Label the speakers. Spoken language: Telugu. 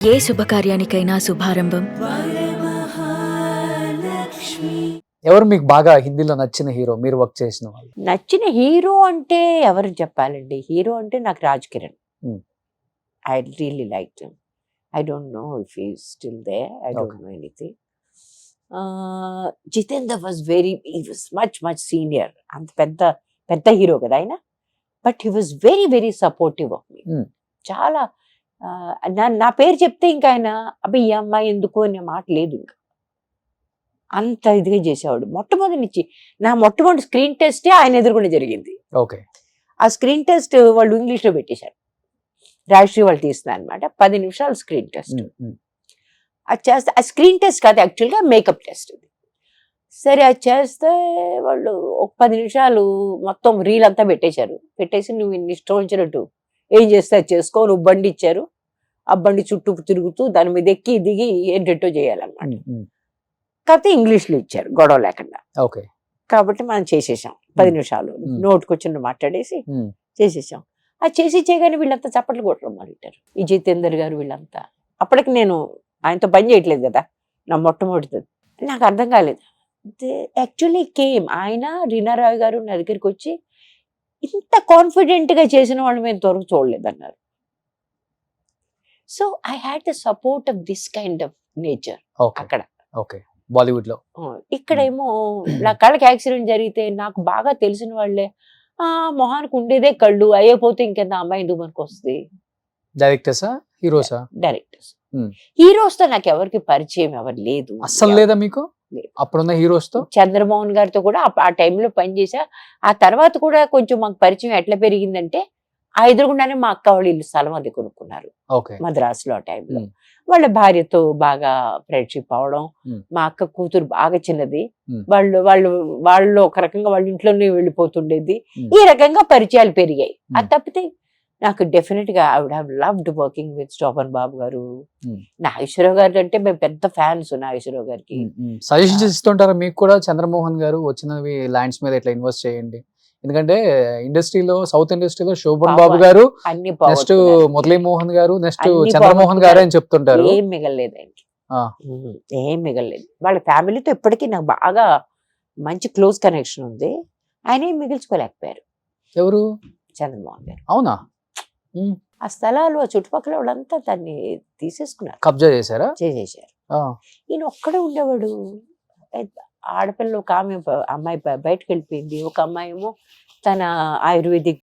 Speaker 1: ఏ శుభకార్యానికైనా శుభారంభం.
Speaker 2: ఎవరు మీకు బాగా హిందీలో నచ్చిన హీరో మీరు వర్క్ చేసిన వాళ్ళు?
Speaker 3: నచ్చిన హీరో అంటే ఎవరు చెప్పాలండి? హీరో అంటే నాకు Raj Kiran.
Speaker 2: Hmm.
Speaker 3: I really like him. I don't know if he still there. I don't
Speaker 2: Okay.
Speaker 3: Know anything. Jitender was much senior. అంత పెద్ద పెద్ద హీరో కదా ఆయన. But he was very supportive of me.
Speaker 2: Hmm.
Speaker 3: చాలా నా పేరు చెప్తే ఇంకా ఆయన అబ్బాయి ఈ అమ్మాయి ఎందుకు అనే మాట లేదు. ఇంకా అంత ఇదిగా చేసేవాడు. మొట్టమొదటి నుంచి నా మొట్టమొదటి స్క్రీన్ టెస్టే ఆయన ఎదురుకుండా జరిగింది.
Speaker 2: ఓకే.
Speaker 3: ఆ స్క్రీన్ టెస్ట్ వాళ్ళు ఇంగ్లీష్లో పెట్టేశారు. రాజశ్రీ వాళ్ళు తీస్తున్నారు అనమాట. 10 నిమిషాలు స్క్రీన్ టెస్ట్. అది చేస్తే ఆ స్క్రీన్ టెస్ట్ కాదు, యాక్చువల్గా మేకప్ టెస్ట్. సరే అది చేస్తే వాళ్ళు ఒక 10 నిమిషాలు మొత్తం రీల్ అంతా పెట్టేశారు. పెట్టేసి నువ్వు ఇన్ని ఇష్టం వచ్చినట్టు ఏం చేస్తే అది చేసుకో, నువ్వు బండి ఇచ్చారు, ఆ బండి చుట్టూ తిరుగుతూ దాని మీద ఎక్కి దిగి ఏంటో చేయాలన్నమాట. కాకపోతే ఇంగ్లీష్లో ఇచ్చారు గొడవ లేకుండా.
Speaker 2: ఓకే.
Speaker 3: కాబట్టి మనం చేసేసాం 10 నిమిషాలు నోటుకొచ్చిన మాట్లాడేసి చేసేసాం. అది చేసి చేయగానే వీళ్ళంతా చప్పట్లు కొట్టడం మొదలెట్టారు. ఈ జితేందర్ గారు వీళ్ళంతా. అప్పటికి నేను ఆయనతో పని చేయట్లేదు కదా, నా మొట్టమొదటిది. నాకు అర్థం కాలేదు. యాక్చువల్లీ కేమ్ ఆయన రీనారావు గారు నా దగ్గరికి వచ్చి ఇంత కాన్ఫిడెంట్గా చేసిన వాళ్ళు మేము త్వరగా చూడలేదన్నారు. So I had the support of this kind of nature okay.
Speaker 2: ఓకే. బాలీవుడ్ లో.
Speaker 3: ఇక్కడేమో నా కళ్ళకి యాక్సిడెంట్ జరిగితే నాకు బాగా తెలిసిన వాళ్ళే మొహానికి ఉండేదే కళ్ళు, అయ్యపోతే ఇంకెంత అమ్మాయి ఎందుకు మనకు వస్తుంది.
Speaker 2: డైరెక్టర్సా హీరోసా?
Speaker 3: డైరెక్టర్స్. హీరోస్ తో నాకు ఎవరికి పరిచయం ఎవరు లేదు
Speaker 2: అస్సలు లేదా మీకు అప్పుడున్న హీరోస్ తో?
Speaker 3: చంద్రమోహన్ గారితో కూడా ఆ టైంలో పనిచేసా. ఆ తర్వాత కూడా కొంచెం మాకు పరిచయం ఎట్లా పెరిగిందంటే ఆ ఎదురుగుండానే మా అక్క వాళ్ళు ఇల్లు స్థలం అది కొనుక్కున్నారు మద్రాసులో. ఆ టైంలో వాళ్ళ భార్యతో బాగా ఫ్రెండ్షిప్ అవడం. మా అక్క కూతురు బాగా చిన్నది, వాళ్ళు ఒక రకంగా వాళ్ళ ఇంట్లోనే వెళ్ళిపోతుండేది. ఈ రకంగా పరిచయాలు పెరిగాయి. అది తప్పితే నాకు డెఫినెట్ గా I would have loved working with Sobhan Babu గారు. నాగేశ్వరరావు గారు అంటే మేము పెద్ద ఫ్యాన్స్ నాగేశ్వరరావు గారికి.
Speaker 2: సజెషన్స్ ఇస్తుంటారా మీకు కూడా? చంద్రమోహన్ గారు వచ్చినవి ల్యాండ్స్ మీద ఇట్లా ఇన్వెస్ట్ చేయండి, ఎందుకంటే ఇండస్ట్రీలో సౌత్ ఇండస్ట్రీలో శోభన్ బాబు గారు, నెక్స్ట్ మురళీ మోహన్ గారు, నెక్స్ట్ చంద్రమోహన్ గారు అని చెప్తుంటారు.
Speaker 3: ఏం మిగలలేదు ఆయనకి, ఏం మిగలలేదు. వాళ్ళ ఫ్యామిలీతో ఇప్పటికీ నాకు బాగా మంచి క్లోజ్ కనెక్షన్ ఉంది. ఆయన ఏం మిగిల్చుకోలేకపోయారు.
Speaker 2: ఎవరు?
Speaker 3: చంద్రమోహన్ గారు.
Speaker 2: అవునా?
Speaker 3: ఆ స్థలాలు ఆ చుట్టుపక్కల వాళ్ళంతా దాన్ని తీసేసుకున్నారు,
Speaker 2: కబ్జా చేశారా?
Speaker 3: చేసేసారు. ఈయన ఒక్కడే ఉండేవాడు. ఆడపిల్ల ఒక అమ్మాయి బయటకు వెళ్ళిపోయింది. ఒక అమ్మాయి ఏమో తన ఆయుర్వేదిక్